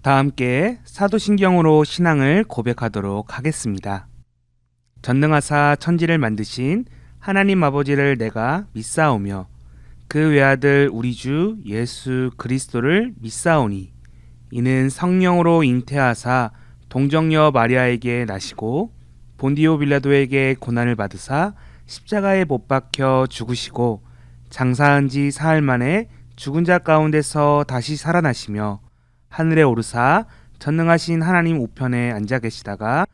다 함께 사도신경으로 신앙을 고백하도록 하겠습니다. 전능하사 천지를 만드신 하나님 아버지를 내가 믿사오며 그 외아들 우리 주 예수 그리스도를 믿사오니 이는 성령으로 잉태하사 동정녀 마리아에게 나시고 본디오 빌라도에게 고난을 받으사 십자가에 못 박혀 죽으시고 장사한 지 사흘 만에 죽은 자 가운데서 다시 살아나시며 하늘에 오르사 전능하신 하나님 우편에 앉아 계시다가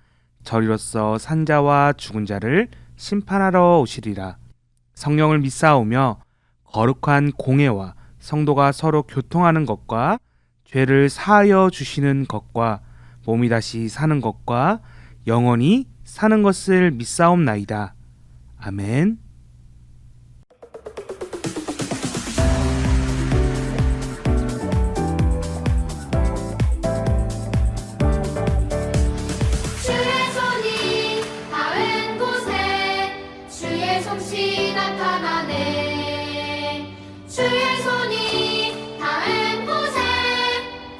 저리로서 산자와 죽은 자를 심판하러 오시리라. 성령을 믿사오며 거룩한 공회와 성도가 서로 교통하는 것과 죄를 사하여 주시는 것과 몸이 다시 사는 것과 영원히 사는 것을 믿사옵나이다. 아멘. 주의 손이 닿은 곳에 주의 솜씨 나타나네. 주의 손이 닿은 곳에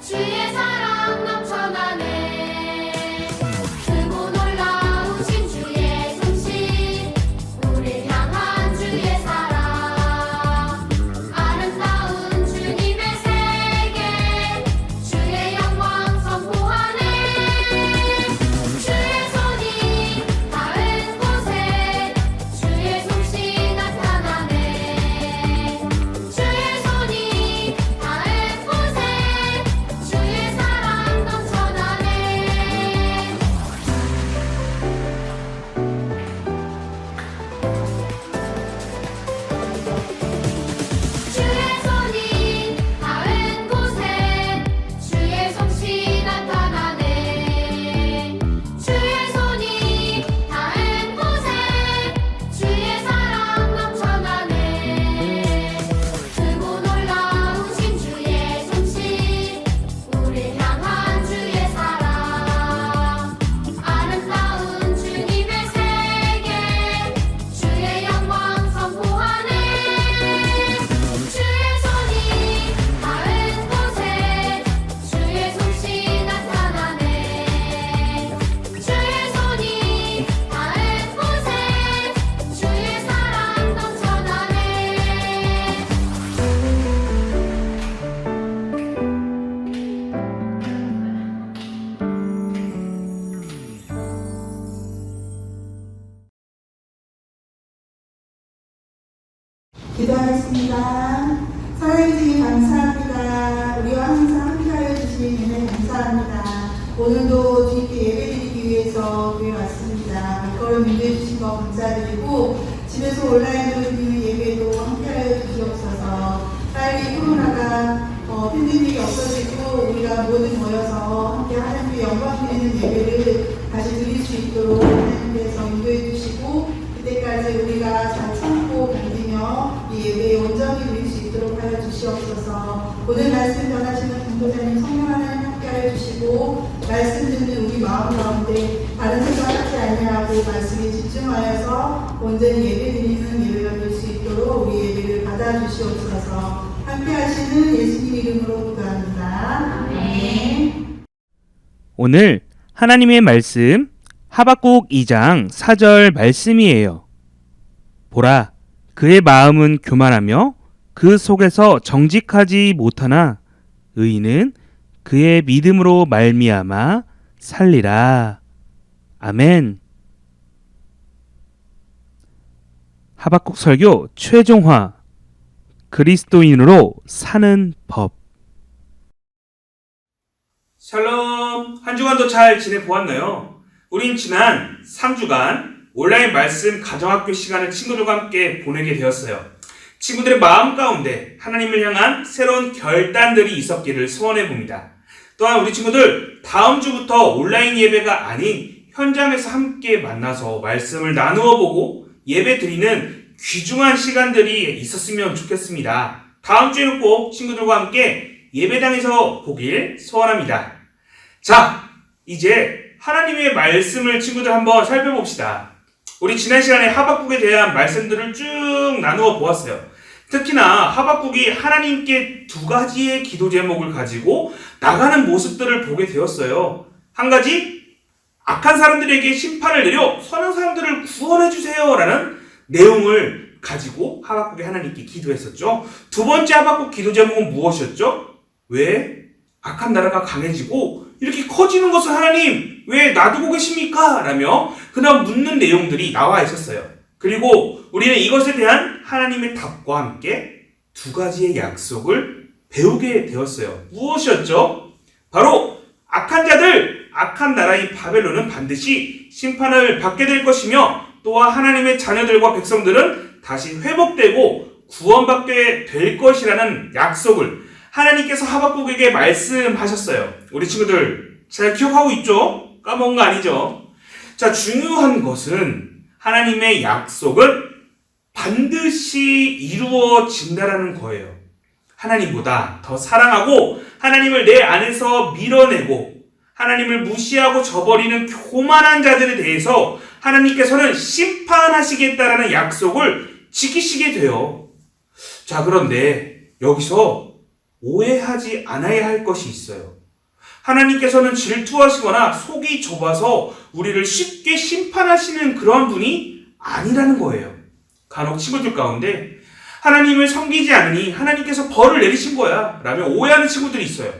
주의 사랑 넘쳐나네. 크고 놀라우신 주의 솜씨 우릴 향한 주의 사랑 아름다운 주님의 세계 주의 영광 선포하네. 주의 손이 닿은 곳에 주의 솜씨 나타나네. 주의 손이 닿은 곳에 주의 사랑 넘쳐나네. 주의 손이 닿은 곳에 주의 솜씨 나타나네. 주의 손이 닿은 곳에 주의 사랑 넘쳐나네. 크고 놀라우신 주의 솜씨 우릴 향한 주의 사랑 아름다운 주님의 세계 주의 영광 선포하네. 주의 손이 닿은 곳에 주의 솜씨 나타나네. 주의 손이 닿은 곳에 주의 사랑 넘쳐나네. 기도하겠습니다. 사랑해주님 감사합니다. 우리와 항상 함께하여 주신 은혜 감사합니다. 오늘도 주님께 예배드리기 위해서 교회 왔습니다. 이거를 믿어해 주신 거 감사드리고 집에서 온라인으로 드리는 예배도 함께하여 주시옵소서. 빨리 코로나가 팬데믹이 없어지고 우리가 모두 모여서 함께 하나님께 영광 드리는 예배를 다시 드릴 수 있도록 하나님께서 인도해 주시고 그때까지 우리가 잘 참고 견디며 이 예배에 온전히 드릴 수 있도록 하여 주시옵소서. 오늘 말씀 전하시는 공도자님 성령 하나님 함께하여 주시고 말씀 듣는 우리 마음 가운데 다른 생각하지 아니하고 말씀에 집중하여서 온전히 예배 드리는 예배가 될 수 있도록 우리 예배를 받아주시옵소서. 함께하시는 예수님 이름으로 기도합니다. 아멘. 오늘 하나님의 말씀 하박국 2장 4절 말씀이에요. 보라, 그의 마음은 교만하며 그 속에서 정직하지 못하나 의인은 그의 믿음으로 말미암아 살리라. 아멘. 하박국 설교 최종화. 그리스도인으로 사는 법. 샬롬, 한 주간도 잘 지내보았나요? 우린 지난 3주간 온라인 말씀 가정학교 시간을 친구들과 함께 보내게 되었어요. 친구들의 마음 가운데 하나님을 향한 새로운 결단들이 있었기를 소원해 봅니다. 또한 우리 친구들 다음 주부터 온라인 예배가 아닌 현장에서 함께 만나서 말씀을 나누어 보고 예배 드리는 귀중한 시간들이 있었으면 좋겠습니다. 다음 주에는 꼭 친구들과 함께 예배당에서 보길 소원합니다. 자, 이제 하나님의 말씀을 친구들 한번 살펴봅시다. 우리 지난 시간에 하박국에 대한 말씀들을 쭉 나누어 보았어요. 특히나 하박국이 하나님께 두 가지의 기도 제목을 가지고 나가는 모습들을 보게 되었어요. 한 가지, 악한 사람들에게 심판을 내려 선한 사람들을 구원해 주세요라는 내용을 가지고 하박국이 하나님께 기도했었죠. 두 번째 하박국 기도 제목은 무엇이었죠? 왜 악한 나라가 강해지고 이렇게 커지는 것을 하나님 왜 놔두고 계십니까? 라며 그다음 묻는 내용들이 나와 있었어요. 그리고 우리는 이것에 대한 하나님의 답과 함께 두 가지의 약속을 배우게 되었어요. 무엇이었죠? 바로 악한 자들, 악한 나라인 바벨론은 반드시 심판을 받게 될 것이며 또한 하나님의 자녀들과 백성들은 다시 회복되고 구원받게 될 것이라는 약속을 하나님께서 하박국에게 말씀하셨어요. 우리 친구들 잘 기억하고 있죠? 까먹은 거 아니죠? 자, 중요한 것은 하나님의 약속은 반드시 이루어진다라는 거예요. 하나님보다 더 사랑하고 하나님을 내 안에서 밀어내고 하나님을 무시하고 저버리는 교만한 자들에 대해서 하나님께서는 심판하시겠다라는 약속을 지키시게 돼요. 자, 그런데 여기서 오해하지 않아야 할 것이 있어요. 하나님께서는 질투하시거나 속이 좁아서 우리를 쉽게 심판하시는 그런 분이 아니라는 거예요. 간혹 친구들 가운데 하나님을 섬기지 않으니 하나님께서 벌을 내리신 거야 라며 오해하는 친구들이 있어요.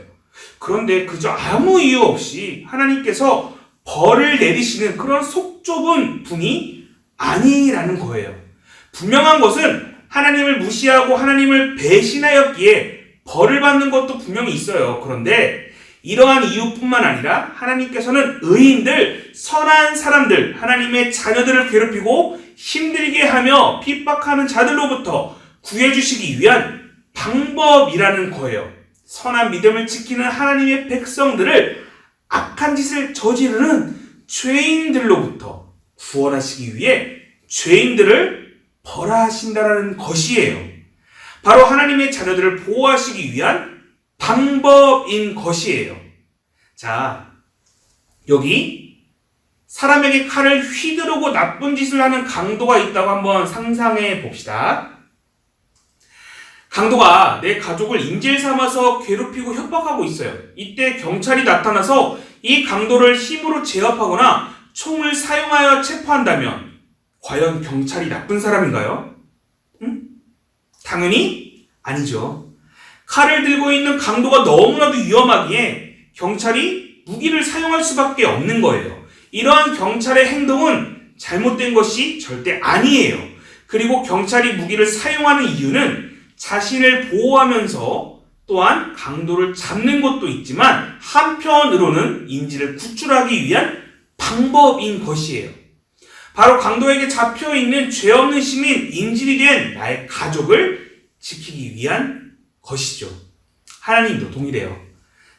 그런데 그저 아무 이유 없이 하나님께서 벌을 내리시는 그런 속 좁은 분이 아니라는 거예요. 분명한 것은 하나님을 무시하고 하나님을 배신하였기에 벌을 받는 것도 분명히 있어요. 그런데 이러한 이유뿐만 아니라 하나님께서는 의인들, 선한 사람들, 하나님의 자녀들을 괴롭히고 힘들게 하며 핍박하는 자들로부터 구해주시기 위한 방법이라는 거예요. 선한 믿음을 지키는 하나님의 백성들을 악한 짓을 저지르는 죄인들로부터 구원하시기 위해 죄인들을 벌하신다는 것이에요. 바로 하나님의 자녀들을 보호하시기 위한 방법인 것이에요. 자, 여기 사람에게 칼을 휘두르고 나쁜 짓을 하는 강도가 있다고 한번 상상해 봅시다. 강도가 내 가족을 인질 삼아서 괴롭히고 협박하고 있어요. 이때 경찰이 나타나서 이 강도를 힘으로 제압하거나 총을 사용하여 체포한다면 과연 경찰이 나쁜 사람인가요? 당연히 아니죠. 칼을 들고 있는 강도가 너무나도 위험하기에 경찰이 무기를 사용할 수밖에 없는 거예요. 이러한 경찰의 행동은 잘못된 것이 절대 아니에요. 그리고 경찰이 무기를 사용하는 이유는 자신을 보호하면서 또한 강도를 잡는 것도 있지만 한편으로는 인질을 구출하기 위한 방법인 것이에요. 바로 강도에게 잡혀있는 죄 없는 시민, 인질이 된 나의 가족을 지키기 위한 것이죠. 하나님도 동일해요.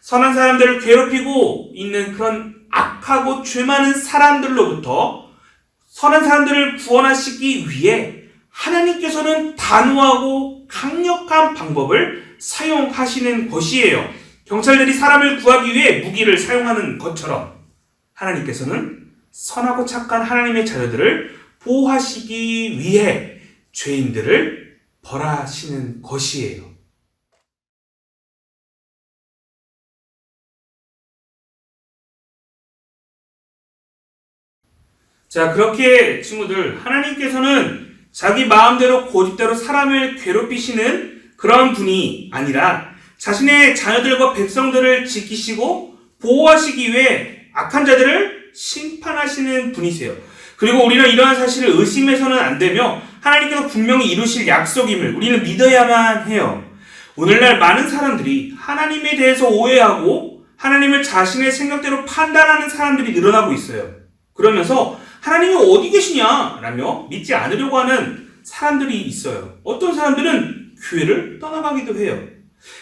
선한 사람들을 괴롭히고 있는 그런 악하고 죄 많은 사람들로부터 선한 사람들을 구원하시기 위해 하나님께서는 단호하고 강력한 방법을 사용하시는 것이에요. 경찰들이 사람을 구하기 위해 무기를 사용하는 것처럼 하나님께서는 선하고 착한 하나님의 자녀들을 보호하시기 위해 죄인들을 벌하시는 것이에요. 자, 그렇게 친구들, 하나님께서는 자기 마음대로 고집대로 사람을 괴롭히시는 그런 분이 아니라 자신의 자녀들과 백성들을 지키시고 보호하시기 위해 악한 자들을 심판하시는 분이세요. 그리고 우리는 이러한 사실을 의심해서는 안 되며 하나님께서 분명히 이루실 약속임을 우리는 믿어야만 해요. 오늘날 많은 사람들이 하나님에 대해서 오해하고 하나님을 자신의 생각대로 판단하는 사람들이 늘어나고 있어요. 그러면서 하나님이 어디 계시냐 라며 믿지 않으려고 하는 사람들이 있어요. 어떤 사람들은 교회를 떠나가기도 해요.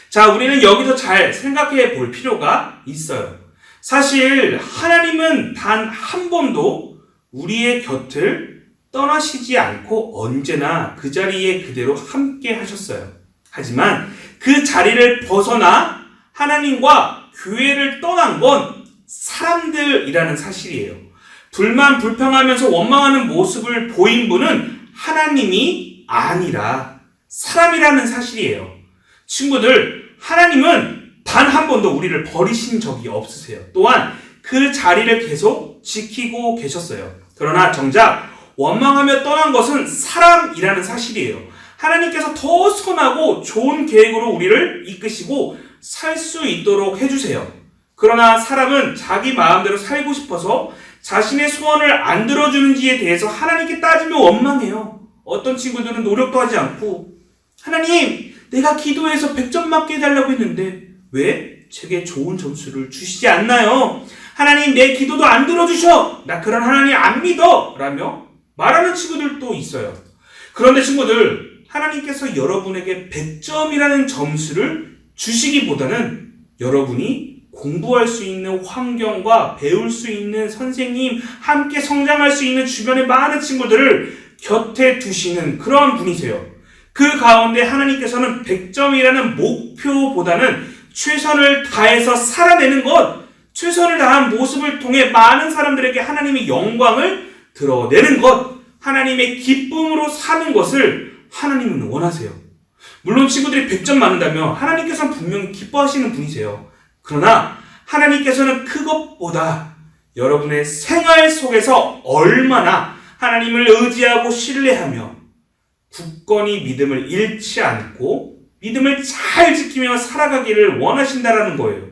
자, 우리는 여기서 잘 생각해 볼 필요가 있어요. 사실 하나님은 단 한 번도 우리의 곁을 떠나시지 않고 언제나 그 자리에 그대로 함께 하셨어요. 하지만 그 자리를 벗어나 하나님과 교회를 떠난 건 사람들이라는 사실이에요. 불만 불평하면서 원망하는 모습을 보인 분은 하나님이 아니라 사람이라는 사실이에요. 친구들, 하나님은 단 한 번도 우리를 버리신 적이 없으세요. 또한 그 자리를 계속 지키고 계셨어요. 그러나 정작 원망하며 떠난 것은 사람이라는 사실이에요. 하나님께서 더 선하고 좋은 계획으로 우리를 이끄시고 살 수 있도록 해주세요. 그러나 사람은 자기 마음대로 살고 싶어서 자신의 소원을 안 들어주는지에 대해서 하나님께 따지며 원망해요. 어떤 친구들은 노력도 하지 않고, 하나님, 내가 기도해서 100점 맞게 해달라고 했는데 왜 제게 좋은 점수를 주시지 않나요? 하나님, 내 기도도 안 들어주셔. 나 그런 하나님 안 믿어. 라며 말하는 친구들도 있어요. 그런데 친구들, 하나님께서 여러분에게 100점이라는 점수를 주시기보다는 여러분이 공부할 수 있는 환경과 배울 수 있는 선생님, 함께 성장할 수 있는 주변의 많은 친구들을 곁에 두시는 그런 분이세요. 그 가운데 하나님께서는 100점이라는 목표보다는 최선을 다해서 살아내는 것, 최선을 다한 모습을 통해 많은 사람들에게 하나님의 영광을 드러내는 것, 하나님의 기쁨으로 사는 것을 하나님은 원하세요. 물론 친구들이 100점 맞는다면 하나님께서는 분명히 기뻐하시는 분이세요. 그러나 하나님께서는 그것보다 여러분의 생활 속에서 얼마나 하나님을 의지하고 신뢰하며 굳건히 믿음을 잃지 않고 믿음을 잘 지키며 살아가기를 원하신다라는 거예요.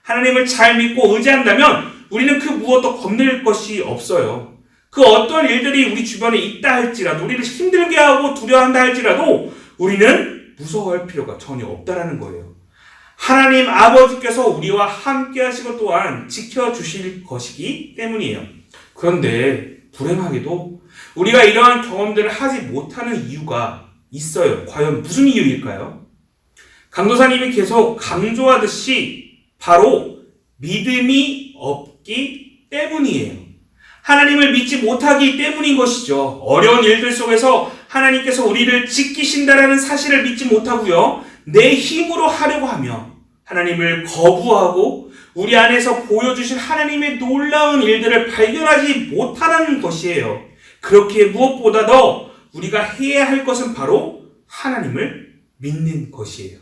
하나님을 잘 믿고 의지한다면 우리는 그 무엇도 겁낼 것이 없어요. 그 어떤 일들이 우리 주변에 있다 할지라도, 우리를 힘들게 하고 두려워한다 할지라도 우리는 무서워할 필요가 전혀 없다라는 거예요. 하나님 아버지께서 우리와 함께 하시고 또한 지켜주실 것이기 때문이에요. 그런데 불행하게도 우리가 이러한 경험들을 하지 못하는 이유가 있어요. 과연 무슨 이유일까요? 강도사님이 계속 강조하듯이 바로 믿음이 없기 때문이에요. 하나님을 믿지 못하기 때문인 것이죠. 어려운 일들 속에서 하나님께서 우리를 지키신다라는 사실을 믿지 못하고요, 내 힘으로 하려고 하며 하나님을 거부하고 우리 안에서 보여주신 하나님의 놀라운 일들을 발견하지 못하는 것이에요. 그렇게 무엇보다 더 우리가 해야 할 것은 바로 하나님을 믿는 것이에요.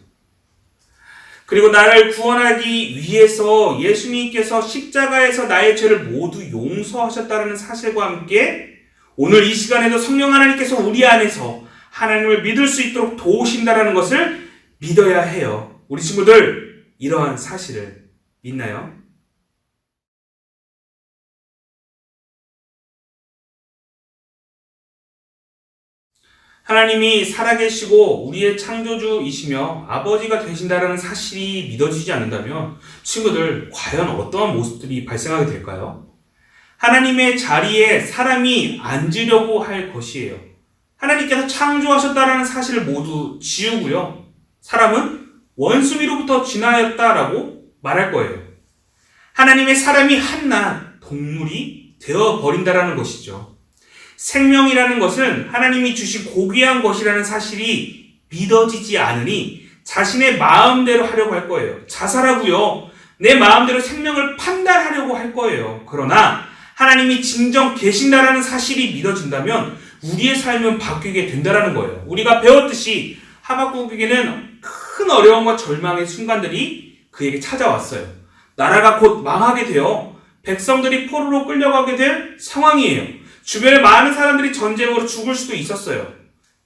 그리고 나를 구원하기 위해서 예수님께서 십자가에서 나의 죄를 모두 용서하셨다는 사실과 함께 오늘 이 시간에도 성령 하나님께서 우리 안에서 하나님을 믿을 수 있도록 도우신다는 것을 믿어야 해요. 우리 친구들, 이러한 사실을 믿나요? 하나님이 살아계시고 우리의 창조주이시며 아버지가 되신다는 사실이 믿어지지 않는다면 친구들, 과연 어떠한 모습들이 발생하게 될까요? 하나님의 자리에 사람이 앉으려고 할 것이에요. 하나님께서 창조하셨다는 사실을 모두 지우고요, 사람은 원수미로부터 진화하였다라고 말할 거예요. 하나님의 사람이 한낱 동물이 되어버린다라는 것이죠. 생명이라는 것은 하나님이 주신 고귀한 것이라는 사실이 믿어지지 않으니 자신의 마음대로 하려고 할 거예요. 자살하고요, 내 마음대로 생명을 판단하려고 할 거예요. 그러나 하나님이 진정 계신다라는 사실이 믿어진다면 우리의 삶은 바뀌게 된다라는 거예요. 우리가 배웠듯이 하박국에게는 큰 어려움과 절망의 순간들이 그에게 찾아왔어요. 나라가 곧 망하게 되어 백성들이 포로로 끌려가게 될 상황이에요. 주변에 많은 사람들이 전쟁으로 죽을 수도 있었어요.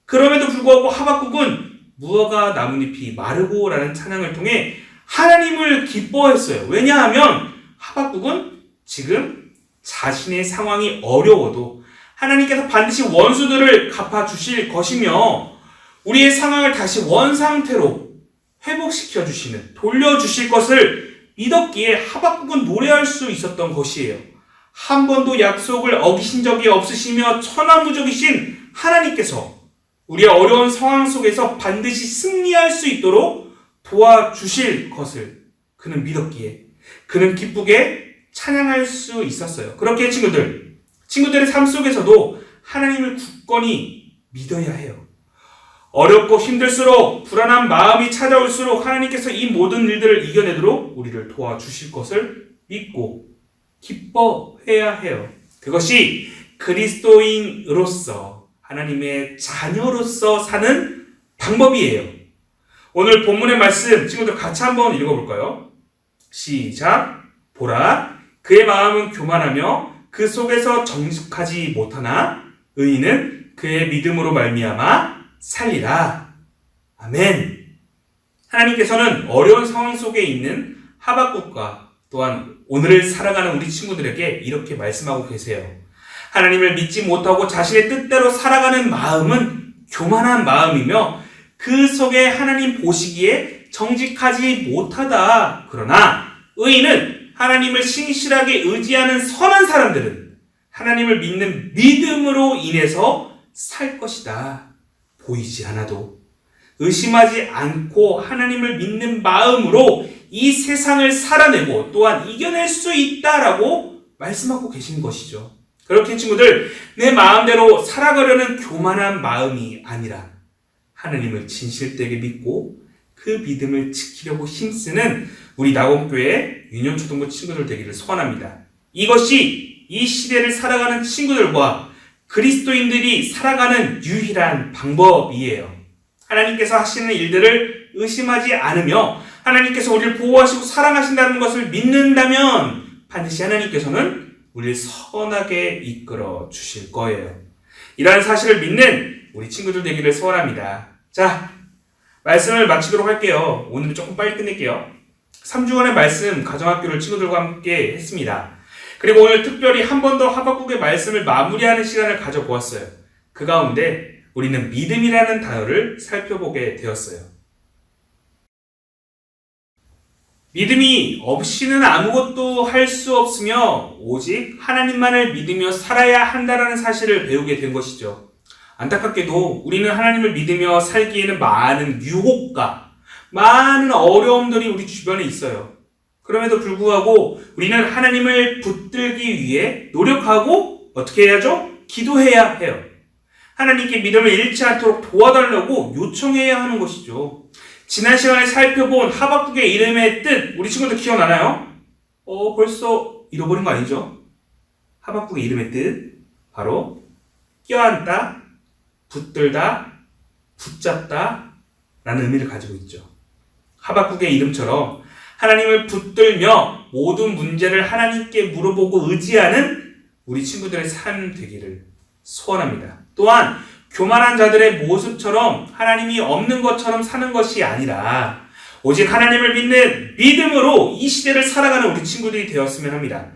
그럼에도 불구하고 하박국은 무화과 나뭇잎이 마르고 라는 찬양을 통해 하나님을 기뻐했어요. 왜냐하면 하박국은 지금 자신의 상황이 어려워도 하나님께서 반드시 원수들을 갚아주실 것이며 우리의 상황을 다시 원상태로 회복시켜 주시는, 돌려주실 것을 믿었기에 하박국은 노래할 수 있었던 것이에요. 한 번도 약속을 어기신 적이 없으시며 천하무적이신 하나님께서 우리의 어려운 상황 속에서 반드시 승리할 수 있도록 도와주실 것을 그는 믿었기에 그는 기쁘게 찬양할 수 있었어요. 그렇게 친구들의 삶 속에서도 하나님을 굳건히 믿어야 해요. 어렵고 힘들수록, 불안한 마음이 찾아올수록 하나님께서 이 모든 일들을 이겨내도록 우리를 도와주실 것을 믿고 기뻐해야 해요. 그것이 그리스도인으로서, 하나님의 자녀로서 사는 방법이에요. 오늘 본문의 말씀 친구들 같이 한번 읽어볼까요? 시작. 보라, 그의 마음은 교만하며 그 속에서 정직하지 못하나 의인은 그의 믿음으로 말미암아 살리라. 아멘. 하나님께서는 어려운 상황 속에 있는 하박국과 또한 오늘을 살아가는 우리 친구들에게 이렇게 말씀하고 계세요. 하나님을 믿지 못하고 자신의 뜻대로 살아가는 마음은 교만한 마음이며 그 속에 하나님 보시기에 정직하지 못하다. 그러나 의인은 하나님을 신실하게 의지하는 선한 사람들은 하나님을 믿는 믿음으로 인해서 살 것이다. 보이지 않아도 의심하지 않고 하나님을 믿는 마음으로 이 세상을 살아내고 또한 이겨낼 수 있다라고 말씀하고 계신 것이죠. 그렇게 친구들, 내 마음대로 살아가려는 교만한 마음이 아니라 하나님을 진실되게 믿고 그 믿음을 지키려고 힘쓰는 우리 낙원교회 유년초등부 친구들 되기를 소원합니다. 이것이 이 시대를 살아가는 친구들과 그리스도인들이 살아가는 유일한 방법이에요. 하나님께서 하시는 일들을 의심하지 않으며 하나님께서 우리를 보호하시고 사랑하신다는 것을 믿는다면 반드시 하나님께서는 우리를 선하게 이끌어 주실 거예요. 이러한 사실을 믿는 우리 친구들 되기를 소원합니다. 자, 말씀을 마치도록 할게요. 오늘은 조금 빨리 끝낼게요. 3주간의 말씀 가정학교를 친구들과 함께 했습니다. 그리고 오늘 특별히 한 번 더 하박국의 말씀을 마무리하는 시간을 가져보았어요. 그 가운데 우리는 믿음이라는 단어를 살펴보게 되었어요. 믿음이 없이는 아무것도 할 수 없으며 오직 하나님만을 믿으며 살아야 한다는 사실을 배우게 된 것이죠. 안타깝게도 우리는 하나님을 믿으며 살기에는 많은 유혹과 많은 어려움들이 우리 주변에 있어요. 그럼에도 불구하고 우리는 하나님을 붙들기 위해 노력하고 어떻게 해야죠? 기도해야 해요. 하나님께 믿음을 잃지 않도록 도와달라고 요청해야 하는 것이죠. 지난 시간에 살펴본 하박국의 이름의 뜻, 우리 친구들 기억나나요? 벌써 잃어버린 거 아니죠? 하박국의 이름의 뜻, 바로 껴안다, 붙들다, 붙잡다 라는 의미를 가지고 있죠. 하박국의 이름처럼 하나님을 붙들며 모든 문제를 하나님께 물어보고 의지하는 우리 친구들의 삶 되기를 소원합니다. 또한 교만한 자들의 모습처럼 하나님이 없는 것처럼 사는 것이 아니라 오직 하나님을 믿는 믿음으로 이 시대를 살아가는 우리 친구들이 되었으면 합니다.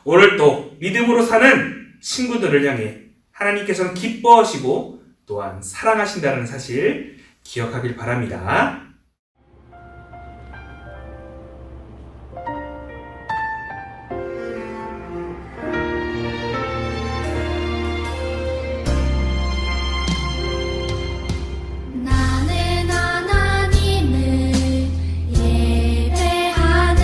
오늘 또 믿음으로 사는 친구들을 향해 하나님께서는 기뻐하시고 또한 사랑하신다는 사실 기억하길 바랍니다. 나는 하나님을 예배하는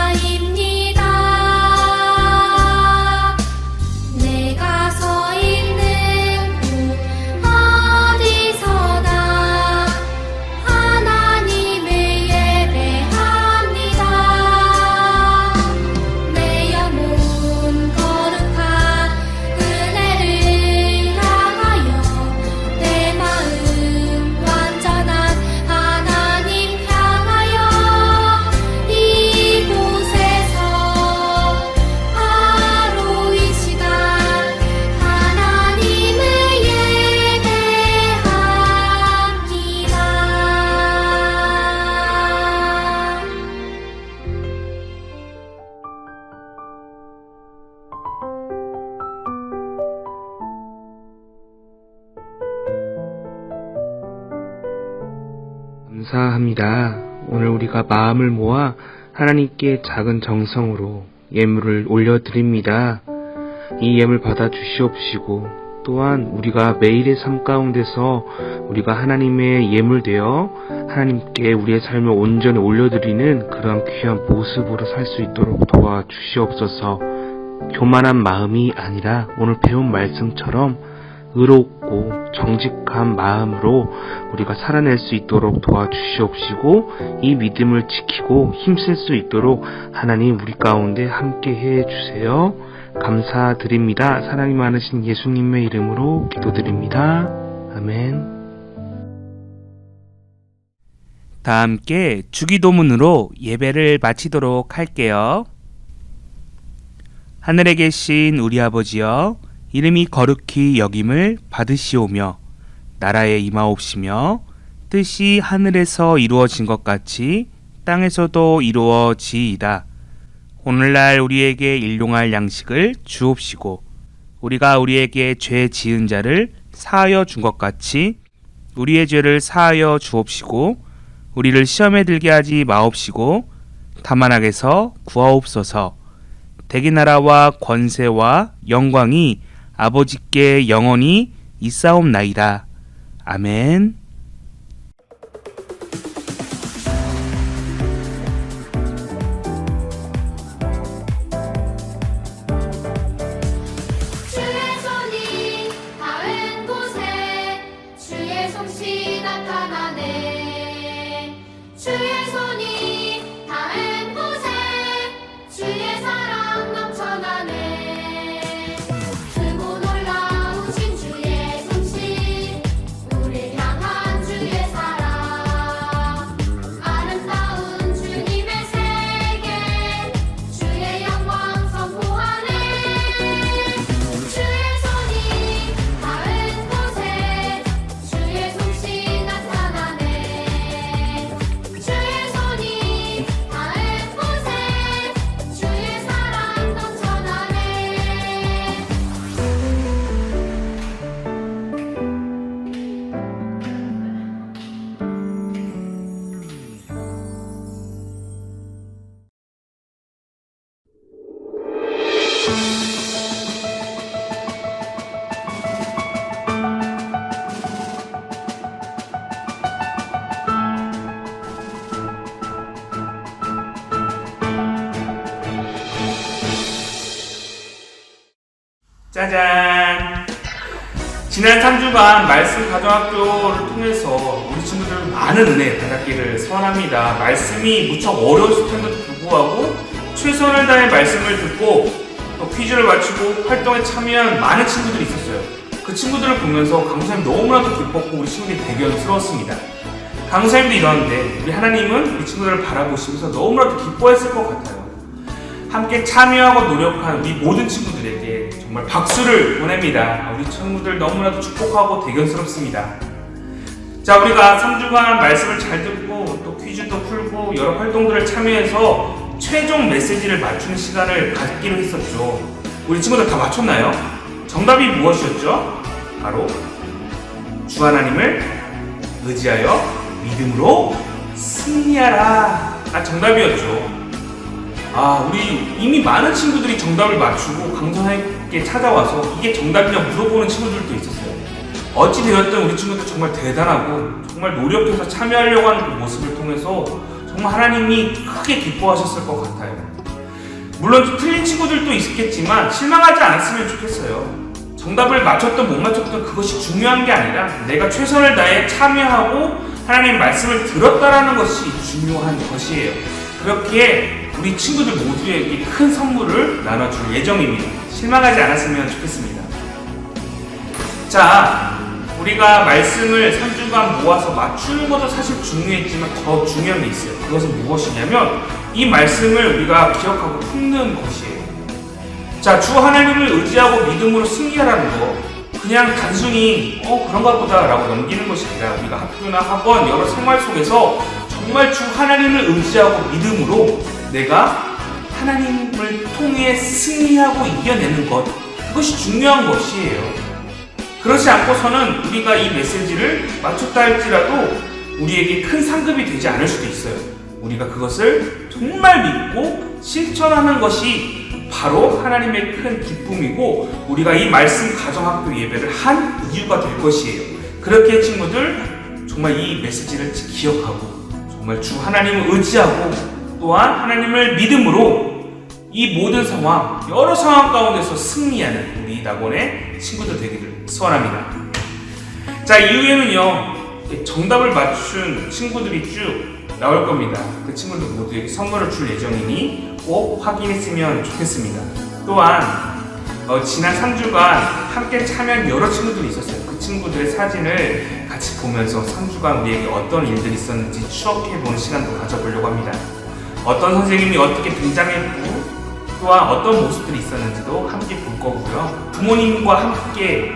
예배자입니다. 내가 서 있는 곳 어디서나 하나님을 예배합니다. 내 영혼 거룩한 은혜를 향하여 내 마음 완전한 하나님 향하여 이곳에서 바로 이 시간 하나님을 예배합니다. 감사합니다. 오늘 우리가 마음을 모아 하나님께 작은 정성으로 예물을 올려드립니다. 이 예물 받아 주시옵시고 또한 우리가 매일의 삶 가운데서 우리가 하나님의 예물 되어 하나님께 우리의 삶을 온전히 올려드리는 그런 귀한 모습으로 살 수 있도록 도와주시옵소서. 교만한 마음이 아니라 오늘 배운 말씀처럼 의롭고 정직한 마음으로 우리가 살아낼 수 있도록 도와주시옵시고 이 믿음을 지키고 힘쓸 수 있도록 하나님 우리 가운데 함께 해 주세요. 감사드립니다. 사랑이 많으신 예수님의 이름으로 기도드립니다. 아멘. 다 함께 주기도문으로 예배를 마치도록 할게요. 하늘에 계신 우리 아버지여, 이름이 거룩히 여김을 받으시오며 나라에 임하옵시며 뜻이 하늘에서 이루어진 것 같이 땅에서도 이루어지이다. 오늘날 우리에게 일용할 양식을 주옵시고 우리가 우리에게 죄 지은 자를 사하여 준 것 같이 우리의 죄를 사하여 주옵시고 우리를 시험에 들게 하지 마옵시고 다만 악에서 구하옵소서. 대기 나라와 권세와 영광이 아버지께 영원히 있사옵나이다. 아멘. 주의 손이 닿은 곳에 주의 솜씨 나타나네. 주의 손이 닿은 곳에 주의 사랑 넘쳐나네. 크고 놀라우신 주의 솜씨, 우릴 향한 주의 사랑, 아름다운 주님의 세계, 주의 영광 선포하네. 주의 손이 닿은 곳에 주의 솜씨 나타나네. 주의 손이 닿은 곳에 주의 사랑 넘쳐나네. 짜잔! 지난 3주간 말씀 가정학교를 통해서 우리 친구들 많은 은혜 받았기를 소원합니다. 말씀이 무척 어려웠을 텐데도 불구하고 최선을 다해 말씀을 듣고 또 퀴즈를 맞추고 활동에 참여한 많은 친구들이 있었어요. 그 친구들을 보면서 강사님 너무나도 기뻤고 우리 친구들이 대견스러웠습니다. 강사님도 이러는데 우리 하나님은 우리 친구들을 바라보시면서 너무나도 기뻐했을 것 같아요. 함께 참여하고 노력한 우리 모든 친구들에게 정말 박수를 보냅니다. 우리 친구들 너무나도 축복하고 대견스럽습니다. 자, 우리가 3주간 말씀을 잘 듣고 또 퀴즈도 풀고 여러 활동들을 참여해서 최종 메시지를 맞추는 시간을 갖기로 했었죠. 우리 친구들 다 맞췄나요? 정답이 무엇이었죠? 바로 주 하나님을 의지하여 믿음으로 승리하라. 정답이었죠. 우리 이미 많은 친구들이 정답을 맞추고 강사님께 찾아와서 이게 정답이냐 물어보는 친구들도 있었어요. 어찌 되었든 우리 친구들 정말 대단하고 정말 노력해서 참여하려고 하는 그 모습을 통해서 정말 하나님이 크게 기뻐하셨을 것 같아요. 물론 틀린 친구들도 있겠지만 실망하지 않았으면 좋겠어요. 정답을 맞췄든 못 맞췄든 그것이 중요한 게 아니라 내가 최선을 다해 참여하고 하나님 말씀을 들었다라는 것이 중요한 것이에요. 그렇기에 우리 친구들 모두에게 큰 선물을 나눠줄 예정입니다. 실망하지 않았으면 좋겠습니다. 자, 우리가 말씀을 3주간 모아서 맞추는 것도 사실 중요했지만 더 중요한 게 있어요. 그것은 무엇이냐면 이 말씀을 우리가 기억하고 품는 것이에요. 자, 주 하나님을 의지하고 믿음으로 승리하라는 거 그냥 단순히 그런가 보다 라고 넘기는 것이 아니라 우리가 학교나 학원 여러 생활 속에서 정말 주 하나님을 의지하고 믿음으로 내가 하나님을 통해 승리하고 이겨내는 것, 그것이 중요한 것이에요. 그렇지 않고서는 우리가 이 메시지를 맞췄다 할지라도 우리에게 큰 상급이 되지 않을 수도 있어요. 우리가 그것을 정말 믿고 실천하는 것이 바로 하나님의 큰 기쁨이고 우리가 이 말씀 가정학교 예배를 한 이유가 될 것이에요. 그렇게 친구들 정말 이 메시지를 기억하고 정말 주 하나님을 의지하고 또한 하나님을 믿음으로 이 모든 상황, 여러 상황 가운데서 승리하는 우리 낙원의 친구들 되기를 소원합니다. 자, 이후에는요 정답을 맞춘 친구들이 쭉 나올 겁니다. 그 친구들 모두에게 선물을 줄 예정이니 꼭 확인했으면 좋겠습니다. 또한 지난 3주간 함께 참여한 여러 친구들이 있었어요. 그 친구들의 사진을 같이 보면서 3주간 우리에게 어떤 일들이 있었는지 추억해보는 시간도 가져보려고 합니다. 어떤 선생님이 어떻게 등장했고 또한 어떤 모습들이 있었는지도 함께 볼 거고요. 부모님과 함께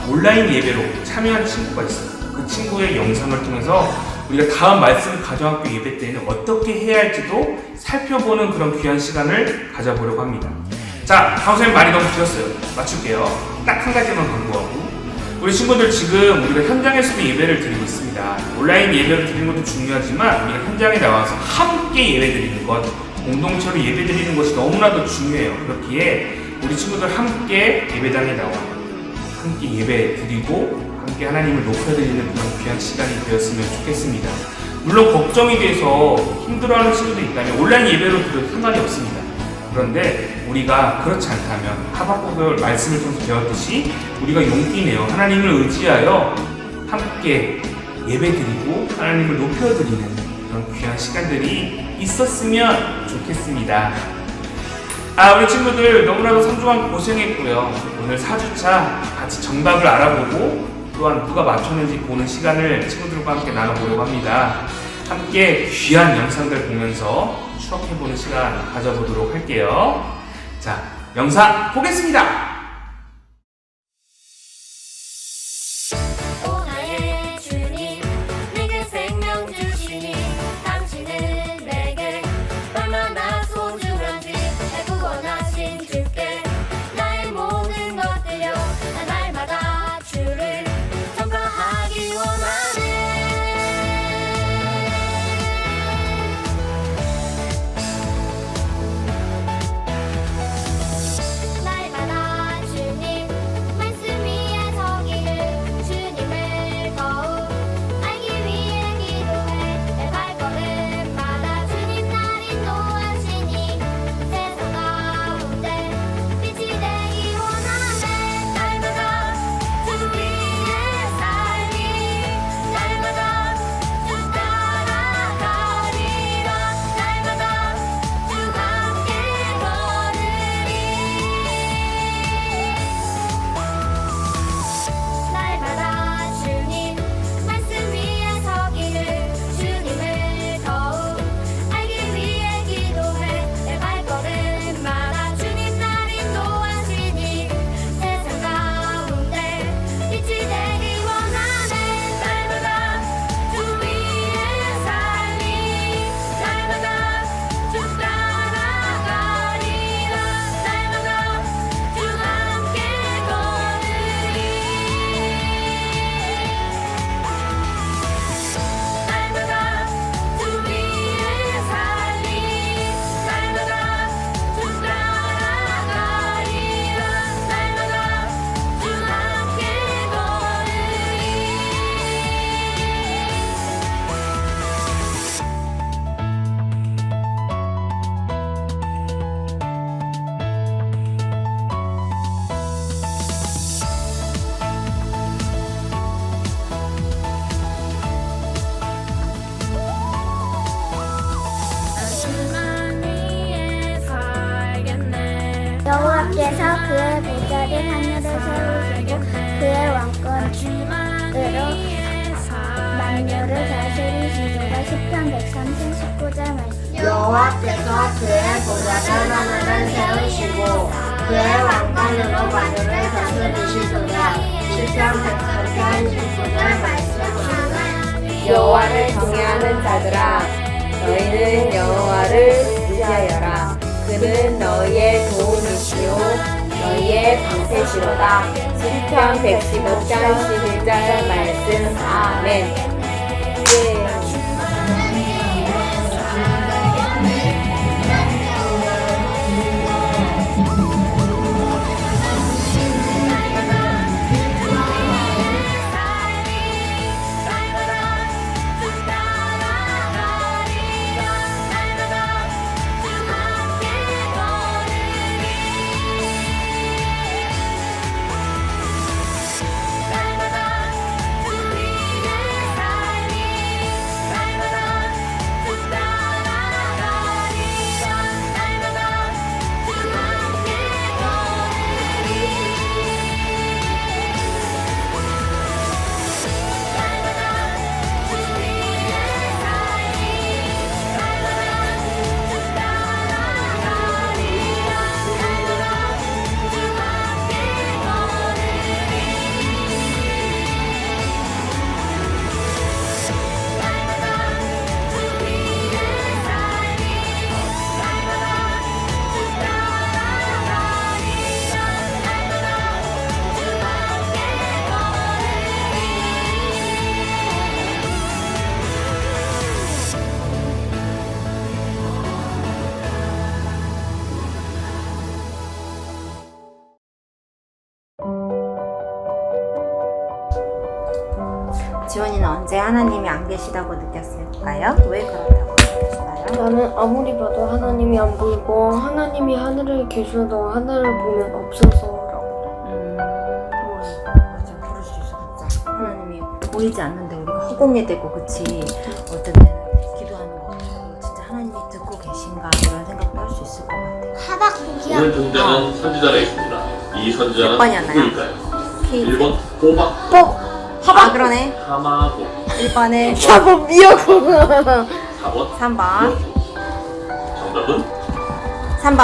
온라인 예배로 참여한 친구가 있어요. 그 친구의 영상을 통해서 우리가 다음 말씀 가정학교 예배 때는 어떻게 해야 할지도 살펴보는 그런 귀한 시간을 가져보려고 합니다. 자, 강사님 말이 너무 길었어요. 맞출게요. 딱 한 가지만 강조하고, 우리 친구들 지금 우리가 현장에서도 예배를 드리고 있습니다. 온라인 예배를 드리는 것도 중요하지만 우리가 현장에 나와서 함께 예배 드리는 것, 공동체로 예배 드리는 것이 너무나도 중요해요. 그렇기에 우리 친구들 함께 예배당에 나와 함께 예배 드리고 함께 하나님을 높여드리는 그런 귀한 시간이 되었으면 좋겠습니다. 물론 걱정이 돼서 힘들어하는 친구도 있다면 온라인 예배로 드려도 상관이 없습니다. 그런데 우리가 그렇지 않다면 하박국의 말씀을 통해서 배웠듯이 우리가 용기 내어 하나님을 의지하여 함께 예배드리고 하나님을 높여드리는 그런 귀한 시간들이 있었으면 좋겠습니다. 우리 친구들 너무나도 3주간 고생했고요. 오늘 4주차 같이 정답을 알아보고 또한 누가 맞췄는지 보는 시간을 친구들과 함께 나눠보려고 합니다. 함께 귀한 영상들 보면서 추억해보는 시간 가져보도록 할게요. 자, 영상 보겠습니다. 오 나의 주님 내게 생명 주시니 당신은 내게 얼마나 소중한지 날 구원하신 주께 나의 모든 것들여 날마다 주를 전파하기 원하네. 날마다 주님 말씀 위에 서기를 주님을 더욱 알기 위해 기도해 내 발걸음마다 주님 날 인도하시니 세상 가운데 빛이 되기 원하네. 날마다 주 위에 살기 날마다 주 따라가리라 날마다 주 함께 걸으리 날마다 주님 말씀 위에 서기를 주님을 더욱 알기 위해 기도해 내 발걸음마다 주님 날 인도하시니 세상 가운데 빛이 되기 원하네. 날마다 주 위에 살리 날마다 주 따라가리라 날마다 주 함께 걸으리 날마다 주 위에 살리 날마다 주 따라가리라 날마다 주 함께 주만 위에 살겠네. 여호와께서 그의 보좌를 하늘에 세우시고 그의 왕권으로 만유를 다스리시도다. 시편 139절 말씀. 여호와께서 그의 보좌를 하늘을 세우시고 그의 왕관으로 만유를 다스리시도다. 시편 139절 말씀. 여호와를 경외하는 자들아, 너희는 여호와를 의지하여라. 그는 너희의 도움이시요 너희의 방패시로다. 시편 115장 11절 말씀. 아멘. 예. 날마다 주 위에 지원이는 언제 하나님이 안 계시다고 느꼈을까요? 왜 그렇다고 느꼈을까요? 나는 아무리 봐도 하나님이 안 보이고 하나님이 하늘에 계셔도 하늘을 보면 없어서라고. 맞아, 그럴 수 있어, 진짜. 하나님이 보이지 않는데 우리가 허공에 대고, 그치? 어떤 때는 기도하는 거 같고, 진짜 하나님이 듣고 계신가 이런 생각도 할 수 있을 것 같아. 오늘 등장한 선지자가 있습니다. 이 몇 선지자는 번이었나요? 누구일까요? K 1번 호박, 아, 그러네. 하마고, 1번은 4번 미역국. 4번 3번. 요수. 정답은 3번.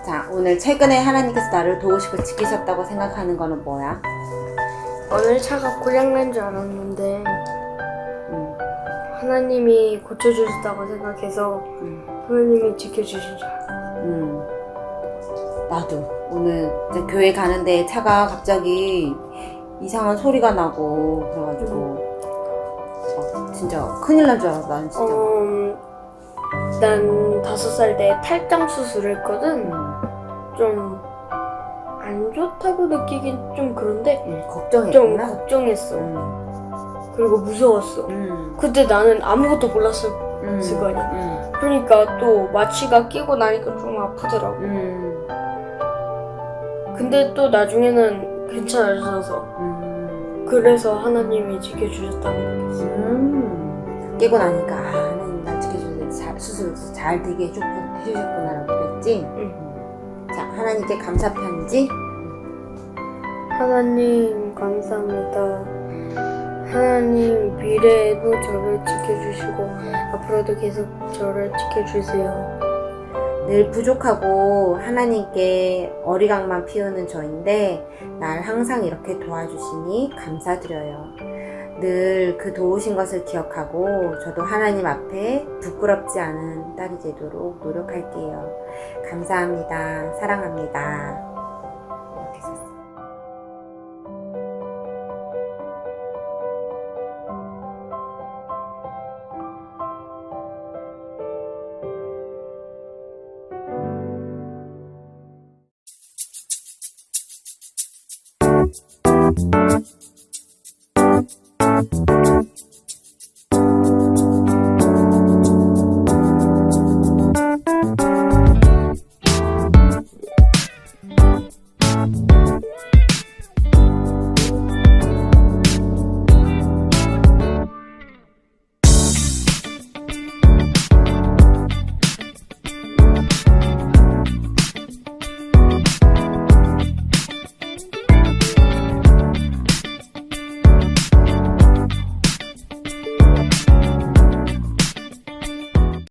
자, 오늘 최근에 하나님께서 나를 도우시고 지키셨다고 생각하는 거는 뭐야? 오늘 차가 고장난 줄 알았는데 하나님이 고쳐주셨다고 생각해서 하나님이 지켜주신 줄 알았어. 나도 오늘 이제 교회 가는데 차가 갑자기 이상한 소리가 나고 그래가지고 진짜 큰일 날 줄 알았어. 난 진짜. 난 5살 때 탈장 수술을 했거든. 좀 안 좋다고 느끼긴 좀 그런데 좀 걱정했구나. 걱정했어. 그리고 무서웠어. 그때 나는 아무것도 몰랐을 거 아니야. 그러니까 또 마취가 끼고 나니까 좀 아프더라고. 근데 또 나중에는 괜찮아져서 그래서 하나님이 지켜주셨다고 느꼈어. 깨고 나니까 하나님 나 지켜주는데 수술 잘 되게 해주셨구나라고 느꼈지? 자, 하나님께 감사 편지. 하나님 감사합니다. 하나님 미래에도 저를 지켜주시고 앞으로도 계속 저를 지켜주세요. 늘 부족하고 하나님께 어리광만 피우는 저인데 날 항상 이렇게 도와주시니 감사드려요. 늘 그 도우신 것을 기억하고 저도 하나님 앞에 부끄럽지 않은 딸이 되도록 노력할게요. 감사합니다. 사랑합니다.